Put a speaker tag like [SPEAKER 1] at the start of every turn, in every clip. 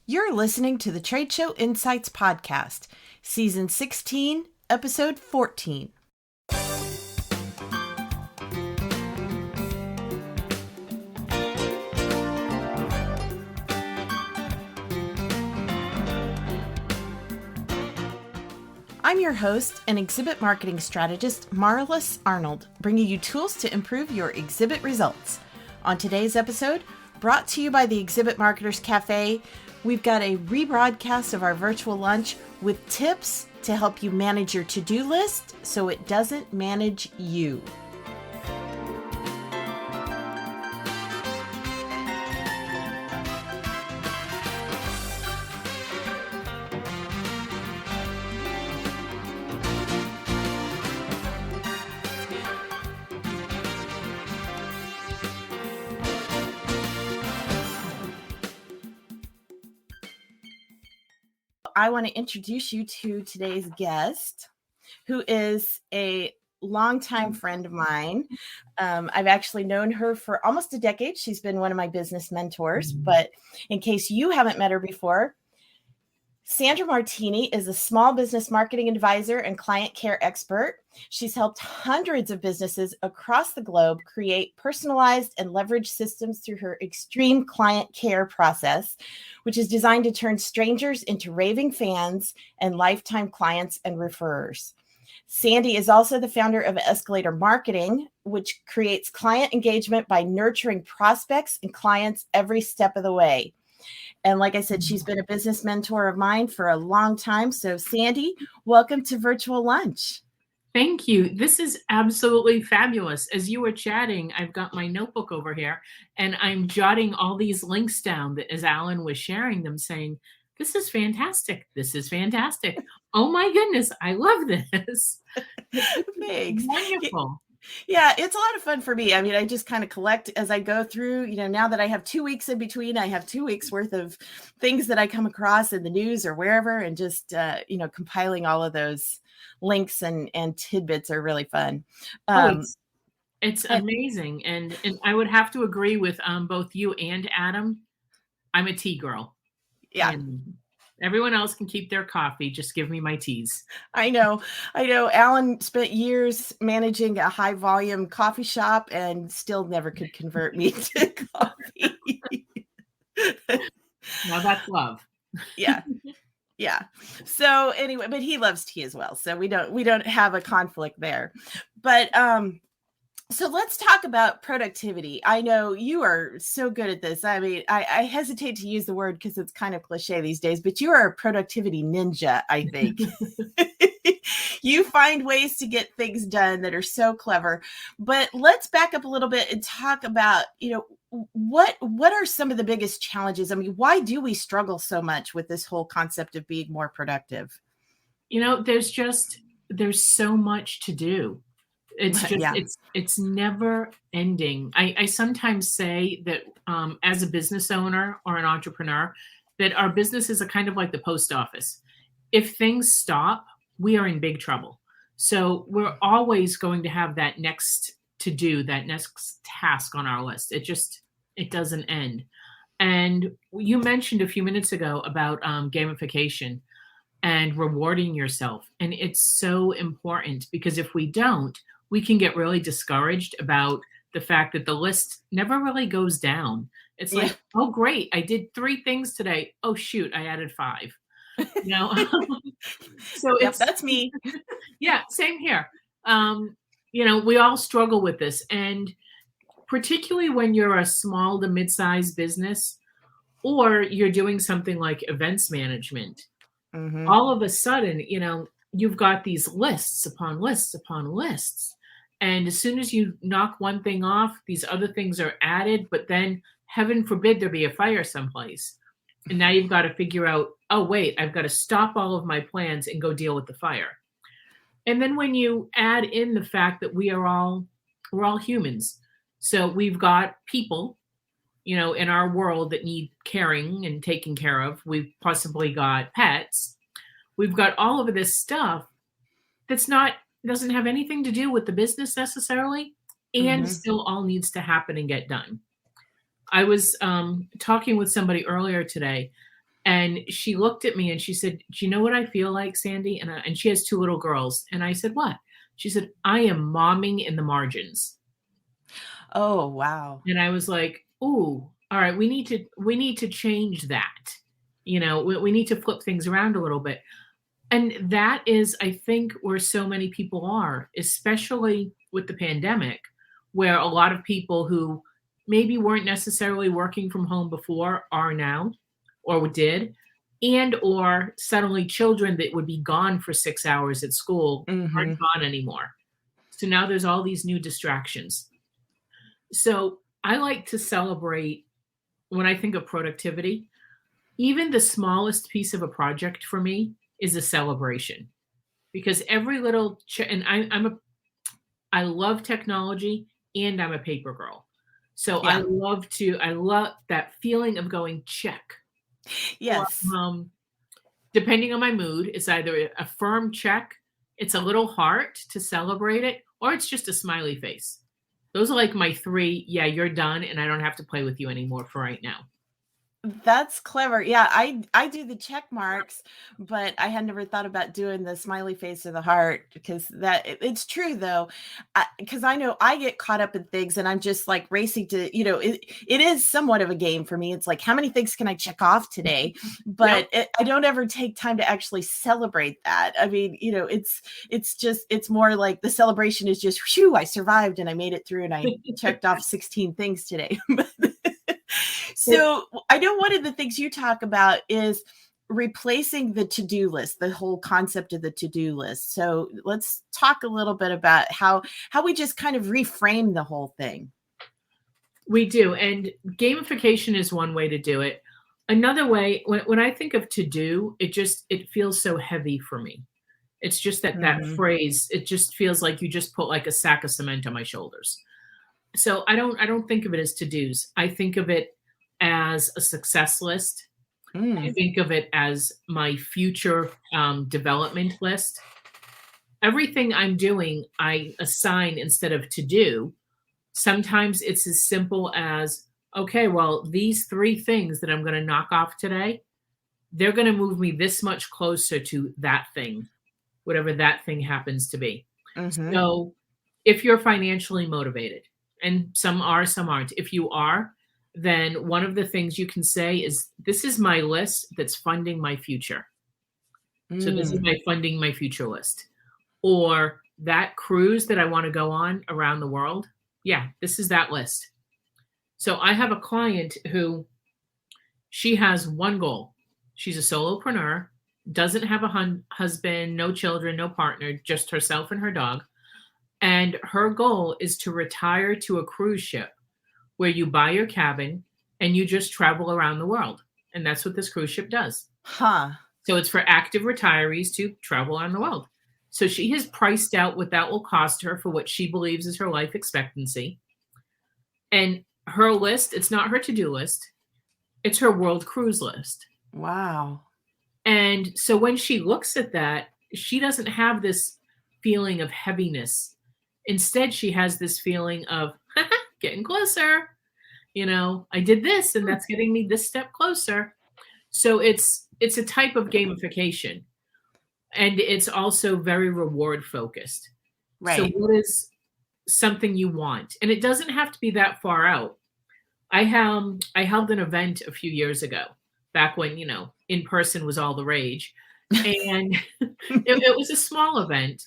[SPEAKER 1] You're listening to the Trade Show Insights Podcast, Season 16, Episode 14. I'm your host and exhibit marketing strategist, Marlis Arnold, bringing you tools to improve your exhibit results. On today's episode, brought to you by the Exhibit Marketers Cafe, we've got a rebroadcast of our virtual lunch with tips to help you manage your to-do list so it doesn't manage you. I want to introduce you to today's guest, who is a longtime friend of mine. I've actually known her for almost a decade. She's been one of my business mentors, but in case you haven't met her before, Sandra Martini is a small business marketing advisor and client care expert. She's helped hundreds of businesses across the globe create personalized and leveraged systems through her extreme client care process, which is designed to turn strangers into raving fans and lifetime clients and referrers. Sandy is also the founder of Escalator Marketing, which creates client engagement by nurturing prospects and clients every step of the way. And like I said, she's been a business mentor of mine for a long time. So Sandy, welcome to Virtual Lunch.
[SPEAKER 2] Thank you. This is absolutely fabulous. As you were chatting, I've got my notebook over here and I'm jotting all these links down that as Alan was sharing them saying, this is fantastic. This is fantastic. Oh my goodness. I love this.
[SPEAKER 1] Thanks.
[SPEAKER 2] Wonderful.
[SPEAKER 1] Yeah, it's a lot of fun for me. I mean, I just kind of collect as I go through, now that I have 2 weeks in between, I have 2 weeks worth of things that I come across in the news or wherever, and just, compiling all of those links and tidbits are really fun.
[SPEAKER 2] It's amazing. And I would have to agree with both you and Adam. I'm a tea girl.
[SPEAKER 1] Yeah.
[SPEAKER 2] And everyone else can keep their coffee. Just give me my teas.
[SPEAKER 1] I know. Alan spent years managing a high volume coffee shop and still never could convert me to coffee.
[SPEAKER 2] Now that's love.
[SPEAKER 1] Yeah. Yeah. So anyway, but he loves tea as well. So we don't have a conflict there. But so let's talk about productivity. I know you are so good at this. I mean, I hesitate to use the word because it's kind of cliche these days, but you are a productivity ninja, I think. You find ways to get things done that are so clever. But let's back up a little bit and talk about, what are some of the biggest challenges? I mean, why do we struggle so much with this whole concept of being more productive?
[SPEAKER 2] There's so much to do. It's just,
[SPEAKER 1] yeah.
[SPEAKER 2] it's never ending. I sometimes say that as a business owner or an entrepreneur, that our businesses are kind of like the post office. If things stop, we are in big trouble. So we're always going to have that next to do, that next task on our list. It doesn't end. And you mentioned a few minutes ago about gamification and rewarding yourself. And it's so important because if we don't, we can get really discouraged about the fact that the list never really goes down. It's like, oh, great, I did 3 things today. Oh, shoot, I added 5. So
[SPEAKER 1] yep, that's me.
[SPEAKER 2] Yeah, same here. We all struggle with this. And particularly when you're a small to mid-sized business or you're doing something like events management, all of a sudden, you've got these lists upon lists upon lists. And as soon as you knock one thing off, these other things are added, but then heaven forbid there be a fire someplace. And now you've got to figure out, oh, wait, I've got to stop all of my plans and go deal with the fire. And then when you add in the fact that we're all humans. So we've got people, in our world that need caring and taken care of. We've possibly got pets. We've got all of this stuff that's doesn't have anything to do with the business necessarily, and still all needs to happen and get done. I was talking with somebody earlier today, And she looked at me and she said, "Do you know what I feel like, Sandy?" And she has two little girls. And I said, "What?" She said, "I am momming in the margins."
[SPEAKER 1] Oh, wow.
[SPEAKER 2] And I was like, "Ooh, all right, we need to change that. We need to flip things around a little bit." And that is, I think, where so many people are, especially with the pandemic, where a lot of people who maybe weren't necessarily working from home before are now, or did, and or suddenly children that would be gone for 6 hours at school aren't
[SPEAKER 1] Hmm.
[SPEAKER 2] gone anymore. So now there's all these new distractions. So I like to celebrate when I think of productivity. Even the smallest piece of a project for me is a celebration because every little and I love technology and I'm a paper girl. So
[SPEAKER 1] Yeah.
[SPEAKER 2] I love that feeling of going check. Or
[SPEAKER 1] Yes.
[SPEAKER 2] depending on my mood, it's either a firm check, it's a little heart to celebrate it, or it's just a smiley face. Those are like my three, yeah, you're done and I don't have to play with you anymore for right now.
[SPEAKER 1] That's clever. Yeah, I do the check marks, but I had never thought about doing the smiley face or the heart because it's true though. Because I know I get caught up in things and I'm just like racing to, it is somewhat of a game for me. It's like, how many things can I check off today?
[SPEAKER 2] Yep.
[SPEAKER 1] But I don't ever take time to actually celebrate that. I mean, it's more like the celebration is just, phew, I survived and I made it through and I checked off 16 things today. So I know one of the things you talk about is replacing the to-do list, the whole concept of the to-do list. So let's talk a little bit about how we just kind of reframe the whole thing.
[SPEAKER 2] We do. And gamification is one way to do it. Another way, when I think of to do, it feels so heavy for me. It's just that
[SPEAKER 1] Hmm.
[SPEAKER 2] phrase, it just feels like you just put like a sack of cement on my shoulders. So I don't think of it as to-dos. I think of it as a success list. I
[SPEAKER 1] Mm.
[SPEAKER 2] think of it as my future development list. Everything I'm doing, I assign instead of to do. Sometimes it's as simple as, okay, well, these three things that I'm going to knock off today, they're going to move me this much closer to that thing, whatever that thing happens to be.
[SPEAKER 1] Hmm.
[SPEAKER 2] So if you're financially motivated, and some are, some aren't, if you are, then one of the things you can say is, this is my list that's funding my future. So this is
[SPEAKER 1] Mm.
[SPEAKER 2] my funding my future list. Or that cruise that I want to go on around the world. Yeah, this is that list. So I have a client who she has one goal. She's a solopreneur, doesn't have a husband, no children, no partner, just herself and her dog. And her goal is to retire to a cruise ship where you buy your cabin and you just travel around the world. And that's what this cruise ship does.
[SPEAKER 1] Huh.
[SPEAKER 2] So it's for active retirees to travel around the world. So she has priced out what that will cost her for what she believes is her life expectancy. And her list, it's not her to-do list, it's her world cruise list.
[SPEAKER 1] Wow.
[SPEAKER 2] And so when she looks at that, she doesn't have this feeling of heaviness. Instead, she has this feeling of getting closer. I did this and
[SPEAKER 1] Hmm.
[SPEAKER 2] that's getting me this step closer. So it's a type of gamification. And it's also very reward focused. So
[SPEAKER 1] Right.
[SPEAKER 2] what is something you want? And it doesn't have to be that far out. I held an event a few years ago, back when, in person was all the rage. And it was a small event.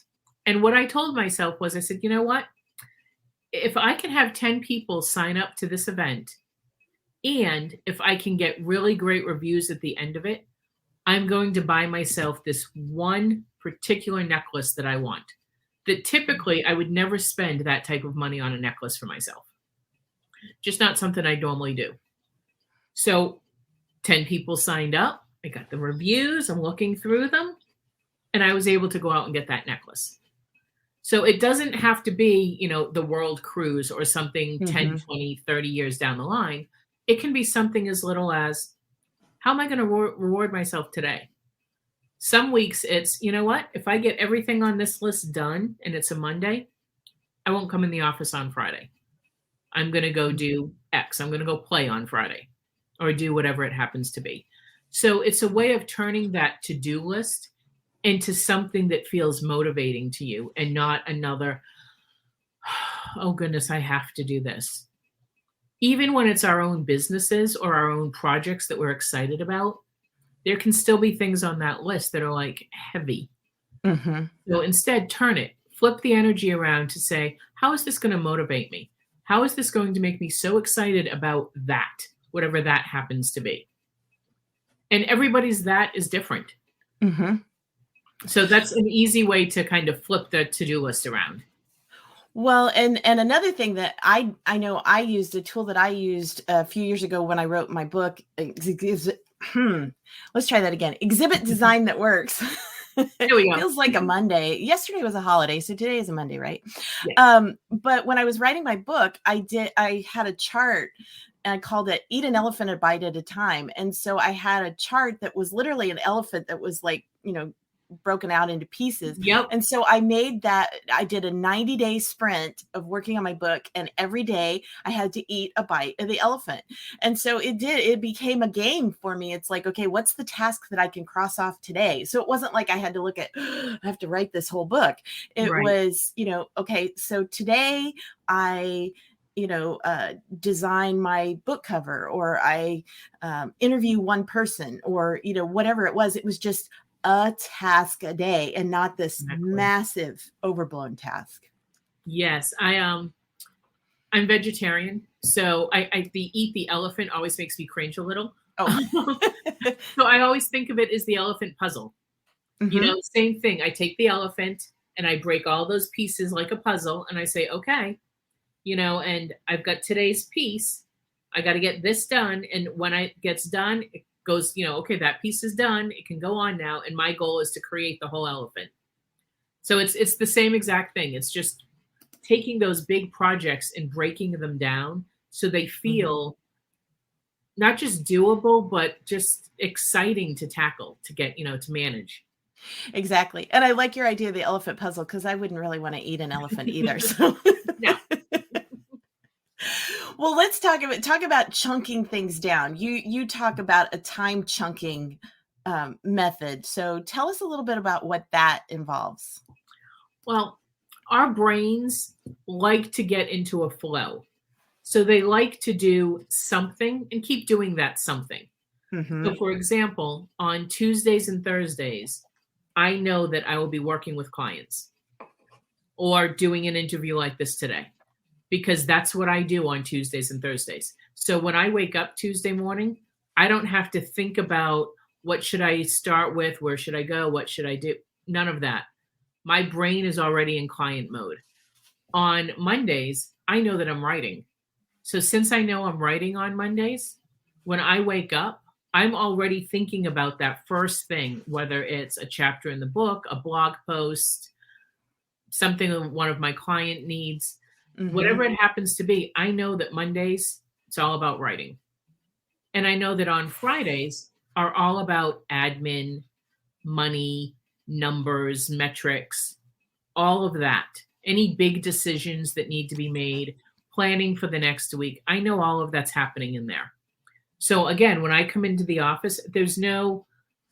[SPEAKER 2] And what I told myself was, I said, you know what? If I can have 10 people sign up to this event, and if I can get really great reviews at the end of it, I'm going to buy myself this one particular necklace that I want. That typically I would never spend that type of money on a necklace for myself. Just not something I normally do. So 10 people signed up. I got the reviews. I'm looking through them. And I was able to go out and get that necklace. So it doesn't have to be, the world cruise or something 10,
[SPEAKER 1] Hmm.
[SPEAKER 2] 20, 30 years down the line. It can be something as little as, how am I going to reward myself today? Some weeks it's, you know what? If I get everything on this list done and it's a Monday, I won't come in the office on Friday. I'm going to go do X. I'm going to go play on Friday or do whatever it happens to be. So it's a way of turning that to-do list into something that feels motivating to you and not another, oh goodness, I have to do this. Even when it's our own businesses or our own projects that we're excited about, there can still be things on that list that are like heavy.
[SPEAKER 1] Mm-hmm.
[SPEAKER 2] So instead, turn it, flip the energy around to say, how is this going to motivate me? How is this going to make me so excited about that, whatever that happens to be? And everybody's that is different.
[SPEAKER 1] Mm-hmm.
[SPEAKER 2] So that's an easy way to kind of flip the to-do list around.
[SPEAKER 1] Well, and another thing that I know I used, a tool that I used a few years ago when I wrote my book, let's try that again. Exhibit design that works.
[SPEAKER 2] There we go.
[SPEAKER 1] Feels like a Monday. Yesterday was a holiday, so today is a Monday, right?
[SPEAKER 2] Yeah.
[SPEAKER 1] But when I was writing my book, I had a chart and I called it Eat an Elephant a Bite at a Time. And so I had a chart that was literally an elephant that was like, broken out into pieces.
[SPEAKER 2] Yep.
[SPEAKER 1] And so I did a 90-day sprint of working on my book. And every day I had to eat a bite of the elephant. And so it became a game for me. It's like, okay, what's the task that I can cross off today? So it wasn't like I had to look at, I have to write this whole book. It was, okay, so today I design my book cover, or I interview one person, or, whatever it was. It was just a task a day and not this massive overblown task.
[SPEAKER 2] Yes. I'm vegetarian. So the eat the elephant always makes me cringe a little.
[SPEAKER 1] Oh.
[SPEAKER 2] So I always think of it as the elephant puzzle.
[SPEAKER 1] Mm-hmm.
[SPEAKER 2] Same thing. I take the elephant and I break all those pieces like a puzzle and I say, okay, and I've got today's piece. I got to get this done. And when it gets done, it goes, okay, that piece is done. It can go on now. And my goal is to create the whole elephant. So it's the same exact thing. It's just taking those big projects and breaking them down so they feel not just doable, but just exciting to tackle, to get, to manage.
[SPEAKER 1] Exactly. And I like your idea of the elephant puzzle, because I wouldn't really want to eat an elephant either. So
[SPEAKER 2] No.
[SPEAKER 1] Well, let's talk about chunking things down. You talk about a time chunking method. So tell us a little bit about what that involves.
[SPEAKER 2] Well, our brains like to get into a flow. So they like to do something and keep doing that something.
[SPEAKER 1] Mm-hmm.
[SPEAKER 2] So for example, on Tuesdays and Thursdays, I know that I will be working with clients or doing an interview like this today, because that's what I do on Tuesdays and Thursdays. So when I wake up Tuesday morning, I don't have to think about what should I start with, where should I go, what should I do? None of that. My brain is already in client mode. On Mondays, I know that I'm writing. So since I know I'm writing on Mondays, when I wake up, I'm already thinking about that first thing, whether it's a chapter in the book, a blog post, something that one of my client needs, whatever it happens to be. I know that Mondays, it's all about writing. And I know that on Fridays are all about admin, money, numbers, metrics, all of that. Any big decisions that need to be made, planning for the next week. I know all of that's happening in there. So again, when I come into the office,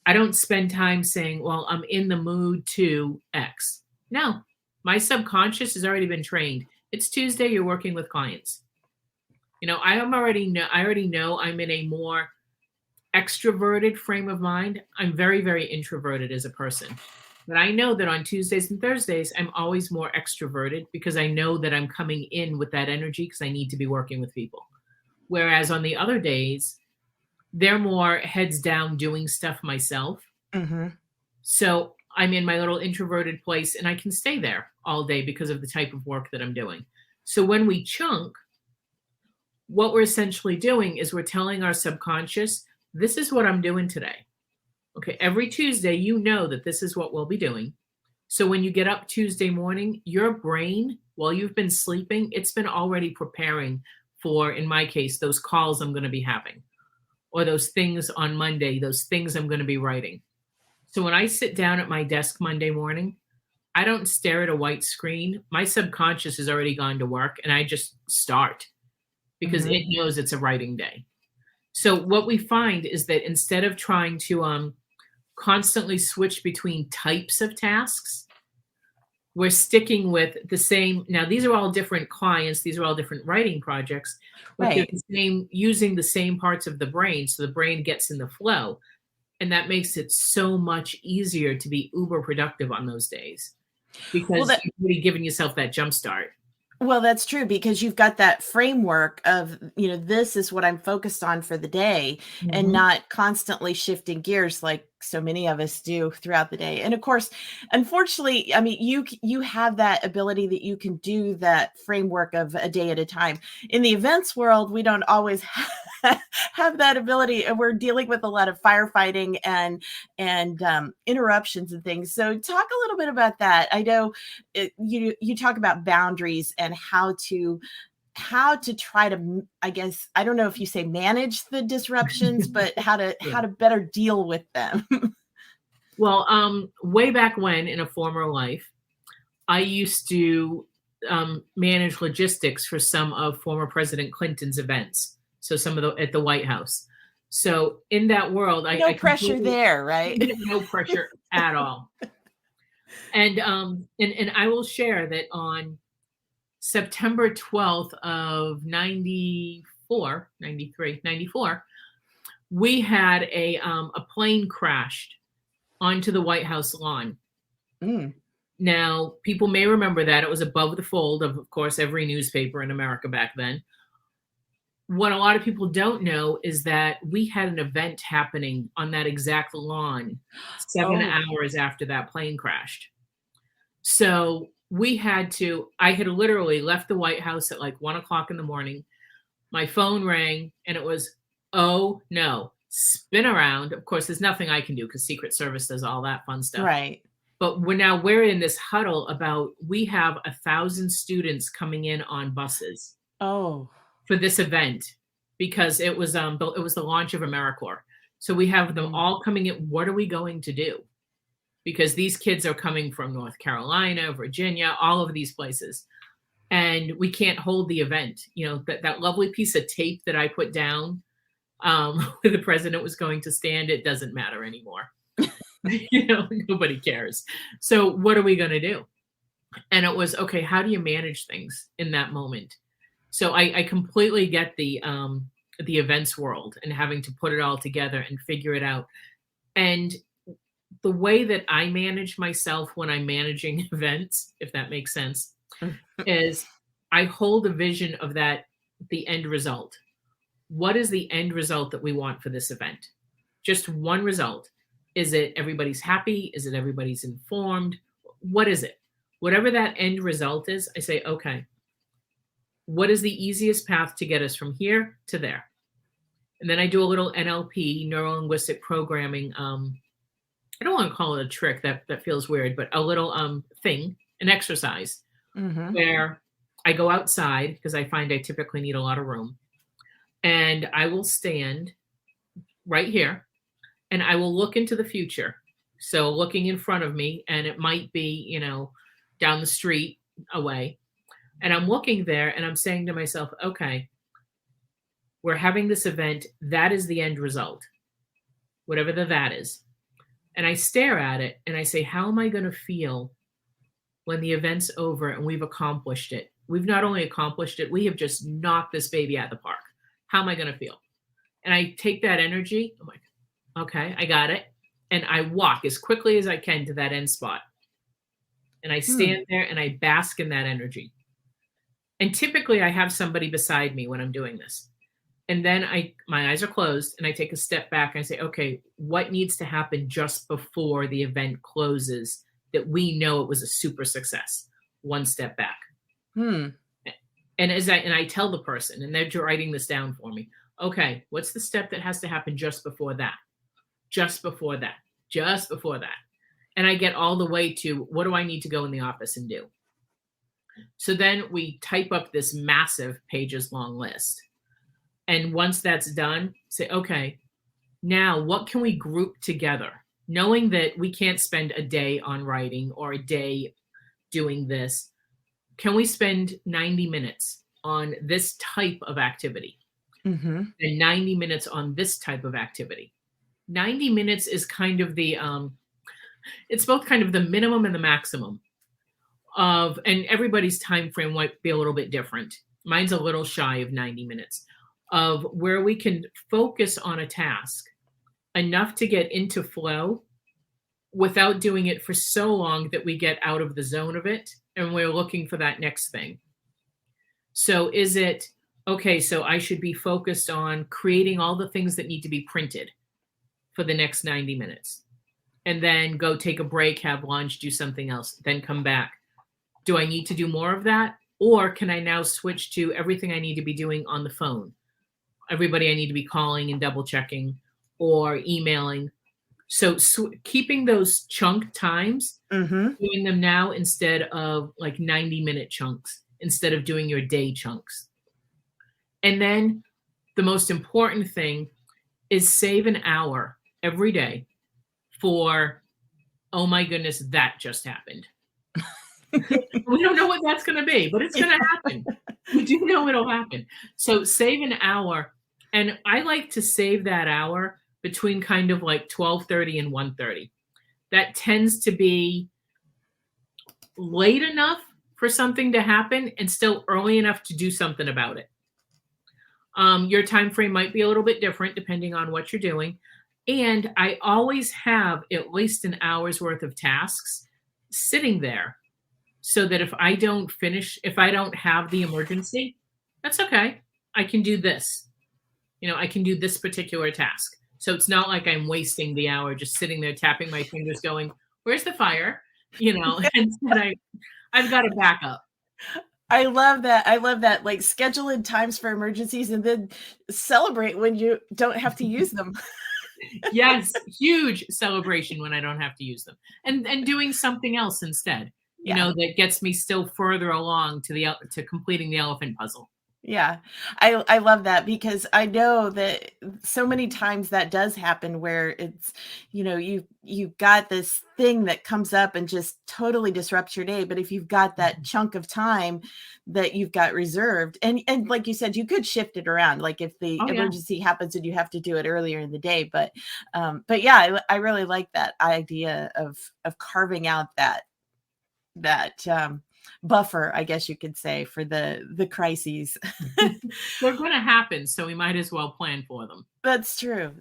[SPEAKER 2] I don't spend time saying, well, I'm in the mood to X. No, my subconscious has already been trained. It's Tuesday, you're working with clients. I already know I'm in a more extroverted frame of mind. I'm very, very introverted as a person. But I know that on Tuesdays and Thursdays, I'm always more extroverted, because I know that I'm coming in with that energy because I need to be working with people. Whereas on the other days, they're more heads down doing stuff myself.
[SPEAKER 1] Mm-hmm.
[SPEAKER 2] So I'm in my little introverted place and I can stay there all day because of the type of work that I'm doing. So when we chunk, what we're essentially doing is we're telling our subconscious, this is what I'm doing today. Okay, every Tuesday, you know that this is what we'll be doing. So when you get up Tuesday morning, your brain, while you've been sleeping, it's been already preparing for, in my case, those calls I'm going to be having, or those things on Monday, those things I'm going to be writing. So when I sit down at my desk Monday morning, I don't stare at a white screen. My subconscious has already gone to work and I just start, because it knows it's a writing day. So what we find is that instead of trying to constantly switch between types of tasks, we're sticking with the same. Now, these are all different clients. These are all different writing projects, but they're
[SPEAKER 1] Right.
[SPEAKER 2] the same, using the same parts of the brain. So the brain gets in the flow. And that makes it so much easier to be uber productive on those days
[SPEAKER 1] Well,
[SPEAKER 2] because
[SPEAKER 1] that
[SPEAKER 2] you've already given yourself that jump start.
[SPEAKER 1] Well, that's true because you've got that framework of, this is what I'm focused on for the day and
[SPEAKER 2] Mhm.
[SPEAKER 1] not constantly shifting gears like so many of us do throughout the day. And of course, unfortunately, I mean, you have that ability that you can do that framework of a day at a time. In the events world, we don't always have that ability, and we're dealing with a lot of firefighting and interruptions and things. So talk a little bit about that. I know you talk about boundaries and how to try to, I guess, I don't know if you say manage the disruptions, but how to
[SPEAKER 2] Yeah.
[SPEAKER 1] how to better deal with them.
[SPEAKER 2] Well, way back when in a former life, I used to manage logistics for some of former President Clinton's events. So some of the at the White House. So in that world, I
[SPEAKER 1] No pressure
[SPEAKER 2] completely
[SPEAKER 1] there, right?
[SPEAKER 2] no pressure at all. And I will share that on September 12th of 94, 93, 94, we had a plane crashed onto the White House lawn.
[SPEAKER 1] Mm.
[SPEAKER 2] Now, people may remember that it was above the fold of course, every newspaper in America back then. What a lot of people don't know is that we had an event happening on that exact lawn 7
[SPEAKER 1] Oh,
[SPEAKER 2] hours after that plane crashed. So I had literally left the White House at like 1 o'clock in the morning. My phone rang and it was, oh no, spin around. Of course, there's nothing I can do because Secret Service does all that fun stuff.
[SPEAKER 1] right.
[SPEAKER 2] But we're in this huddle about we have 1,000 students coming in on buses
[SPEAKER 1] Oh,
[SPEAKER 2] for this event because it was the launch of AmeriCorps. So we have them
[SPEAKER 1] mm.
[SPEAKER 2] all coming in. What are we going to do? Because these kids are coming from North Carolina, Virginia, all of these places. And we can't hold the event. That lovely piece of tape that I put down where the president was going to stand, it doesn't matter anymore. Nobody cares. So what are we going to do? And it was, okay, how do you manage things in that moment? So I completely get the events world and having to put it all together and figure it out. And the way that I manage myself when I'm managing events, if that makes sense, is I hold a vision of the end result. What is the end result that we want for this event? Just one result. Is it everybody's happy? Is it everybody's informed? What is it? Whatever that end result is, I say, okay, what is the easiest path to get us from here to there? And then I do a little NLP, neuro linguistic programming. I don't want to call it a trick, that feels weird, but a little thing, an exercise where I go outside because I find I typically need a lot of room. And I will stand right here and I will look into the future. So looking in front of me, and it might be, down the street away. And I'm looking there and I'm saying to myself, okay, we're having this event. That is the end result, whatever that is. And I stare at it and I say, how am I going to feel when the event's over and we've accomplished it? We've not only accomplished it, we have just knocked this baby out of the park. How am I going to feel? And I take that energy. I'm like, okay, I got it. And I walk as quickly as I can to that end spot. And I stand there and I bask in that energy. And typically I have somebody beside me when I'm doing this. And then my eyes are closed and I take a step back and I say, okay, what needs to happen just before the event closes that we know it was a super success? One step back. And I tell the person, and they're writing this down for me. Okay, what's the step that has to happen just before that? Just before that. Just before that. And I get all the way to, what do I need to go in the office and do? So then we type up this massive pages long list. And once that's done, say, okay, now what can we group together? Knowing that we can't spend a day on writing or a day doing this, can we spend 90 minutes on this type of activity?
[SPEAKER 1] Mm-hmm.
[SPEAKER 2] and 90 minutes on this type of activity. 90 minutes is kind of it's both kind of the minimum and the maximum of, and everybody's time frame might be a little bit different. Mine's a little shy of 90 minutes of where we can focus on a task enough to get into flow without doing it for so long that we get out of the zone of it and we're looking for that next thing. So is it, okay, so I should be focused on creating all the things that need to be printed for the next 90 minutes and then go take a break, have lunch, do something else, then come back. Do I need to do more of that? Or can I now switch to everything I need to be doing on the phone? Everybody I need to be calling and double checking or emailing. So keeping those chunk times, doing them now instead of like 90-minute chunks, instead of doing your day chunks. And then the most important thing is save an hour every day for, oh my goodness, that just happened. We don't know what that's going to be, but it's going to happen. We do know it'll happen. So save an hour. And I like to save that hour between kind of like 12:30 and 1:30. That tends to be late enough for something to happen and still early enough to do something about it. Your time frame might be a little bit different depending on what you're doing. And I always have at least an hour's worth of tasks sitting there so that if I don't finish, if I don't have the emergency, that's okay. I can do this. I can do this particular task. So it's not like I'm wasting the hour just sitting there tapping my fingers going, where's the fire? Instead I've got a backup.
[SPEAKER 1] I love that. I love that. Like schedule in times for emergencies and then celebrate when you don't have to use them.
[SPEAKER 2] Yes. Huge celebration when I don't have to use them and doing something else instead, that gets me still further along to completing the elephant puzzle.
[SPEAKER 1] Yeah, I love that because I know that so many times that does happen where it's, you've got this thing that comes up and just totally disrupts your day. But if you've got that chunk of time that you've got reserved and like you said, you could shift it around. Like if the emergency happens and you have to do it earlier in the day. But yeah, I really like that idea of carving out that buffer, I guess you could say, for the crises.
[SPEAKER 2] They're going to happen, so we might as well plan for them.
[SPEAKER 1] That's true.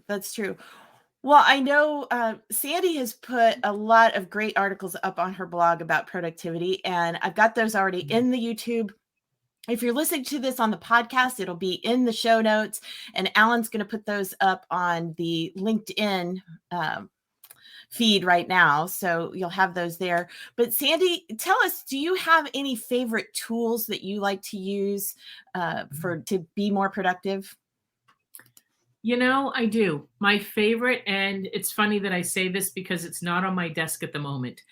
[SPEAKER 1] Well, I know Sandy has put a lot of great articles up on her blog about productivity, and I've got those already in the YouTube. If you're listening to this on the podcast, it'll be in the show notes, and Alan's going to put those up on the LinkedIn feed right now. So you'll have those there. But Sandy, tell us, do you have any favorite tools that you like to use to be more productive?
[SPEAKER 2] I do. My favorite, and it's funny that I say this because it's not on my desk at the moment,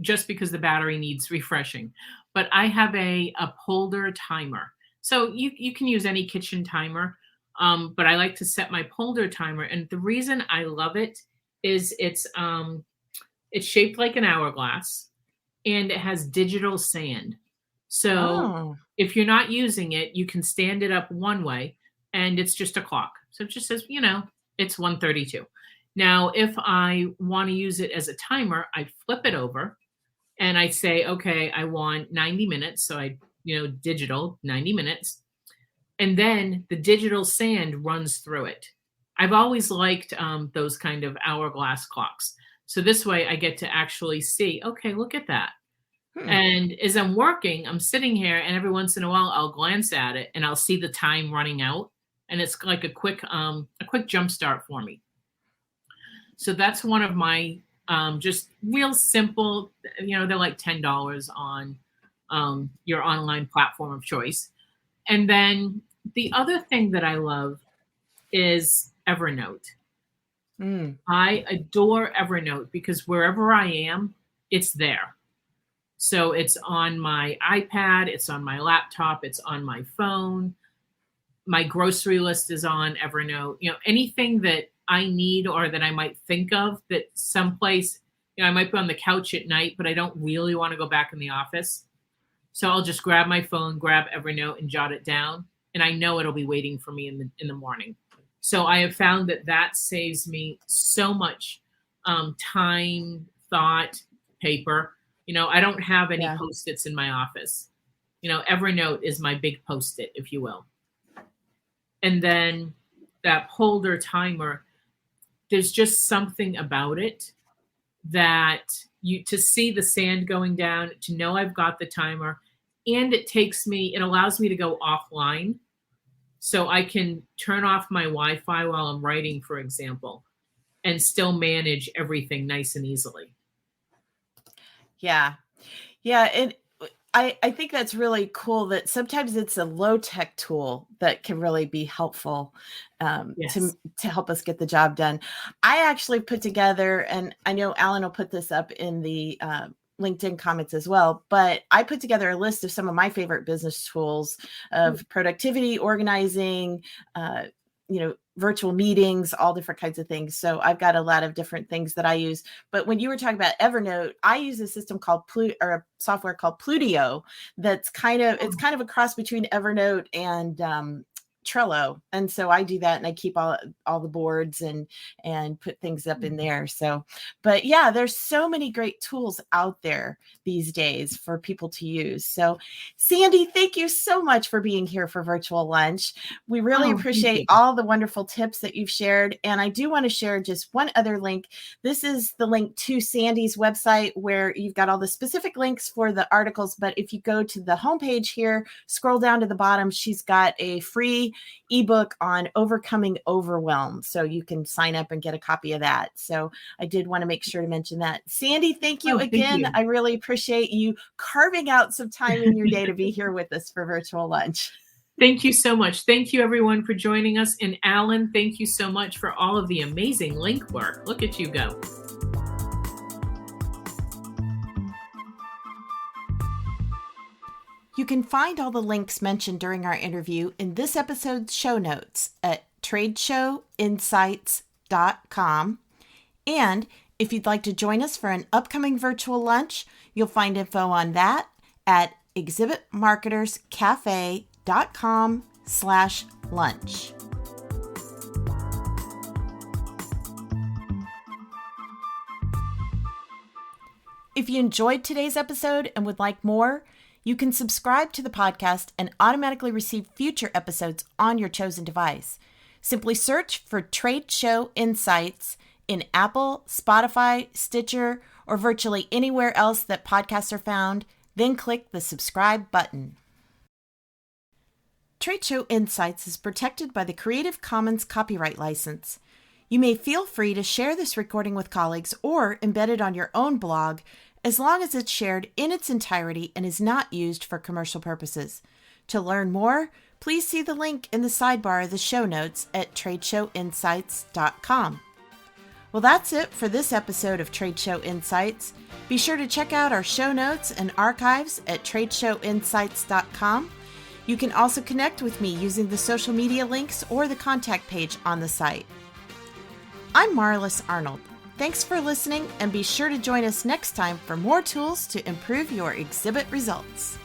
[SPEAKER 2] just because the battery needs refreshing. But I have a Polder timer. So you can use any kitchen timer, but I like to set my Polder timer. And the reason I love it is it's shaped like an hourglass and it has digital sand. So if you're not using it, you can stand it up one way and it's just a clock. So it just says, it's 1:32. Now, if I want to use it as a timer, I flip it over and I say, okay, I want 90 minutes. So I, digital 90 minutes. And then the digital sand runs through it. I've always liked those kind of hourglass clocks. So this way I get to actually see, okay, look at that. And as I'm working, I'm sitting here and every once in a while I'll glance at it and I'll see the time running out. And it's like a quick jump start for me. So that's one of my just real simple, they're like $10 on your online platform of choice. And then the other thing that I love is Evernote. I adore Evernote because wherever I am, it's there. So it's on my iPad, it's on my laptop, it's on my phone. My grocery list is on Evernote. Anything that I need or that I might think of that someplace, I might be on the couch at night, but I don't really want to go back in the office. So I'll just grab my phone, grab Evernote and jot it down. and I know it'll be waiting for me in the morning. So I have found that saves me so much time, thought, paper. I don't have any
[SPEAKER 1] Yeah.
[SPEAKER 2] Post-its in my office. Evernote is my big Post-it, if you will. And then that holder timer, there's just something about it that to see the sand going down, to know I've got the timer, and it allows me to go offline. So I can turn off my Wi-Fi while I'm writing, for example, and still manage everything nice and easily.
[SPEAKER 1] Yeah. Yeah. And I think that's really cool that sometimes it's a low tech tool that can really be helpful
[SPEAKER 2] Yes.
[SPEAKER 1] to help us get the job done. I actually put together, and I know Alan will put this up in the LinkedIn comments as well, but I put together a list of some of my favorite business tools of productivity, organizing, virtual meetings, all different kinds of things. So I've got a lot of different things that I use. But when you were talking about Evernote, I use a system called a software called Plutio. That's kind of a cross between Evernote and Trello. And so I do that, and I keep all the boards and put things up in there. So, but yeah, there's so many great tools out there these days for people to use. So Sandy, thank you so much for being here for Virtual Lunch. We really appreciate all the wonderful tips that you've shared. And I do want to share just one other link. This is the link to Sandy's website where you've got all the specific links for the articles. But if you go to the homepage here, scroll down to the bottom, she's got a free ebook on overcoming overwhelm. So you can sign up and get a copy of that. So I did want to make sure to mention that. Sandy, thank you again. Thank you. I really appreciate you carving out some time in your day to be here with us for Virtual Lunch.
[SPEAKER 2] Thank you so much. Thank you, everyone, for joining us. And Alan, thank you so much for all of the amazing link work. Look at you go.
[SPEAKER 1] You can find all the links mentioned during our interview in this episode's show notes at tradeshowinsights.com. And if you'd like to join us for an upcoming virtual lunch, you'll find info on that at exhibitmarketerscafe.com/lunch. If you enjoyed today's episode and would like more, you can subscribe to the podcast and automatically receive future episodes on your chosen device. Simply search for Trade Show Insights in Apple, Spotify, Stitcher, or virtually anywhere else that podcasts are found, then click the subscribe button. Trade Show Insights is protected by the Creative Commons copyright license. You may feel free to share this recording with colleagues or embed it on your own blog, as long as it's shared in its entirety and is not used for commercial purposes. To learn more, please see the link in the sidebar of the show notes at tradeshowinsights.com. Well, that's it for this episode of Trade Show Insights. Be sure to check out our show notes and archives at tradeshowinsights.com. You can also connect with me using the social media links or the contact page on the site. I'm Marlis Arnold. Thanks for listening, and be sure to join us next time for more tools to improve your exhibit results.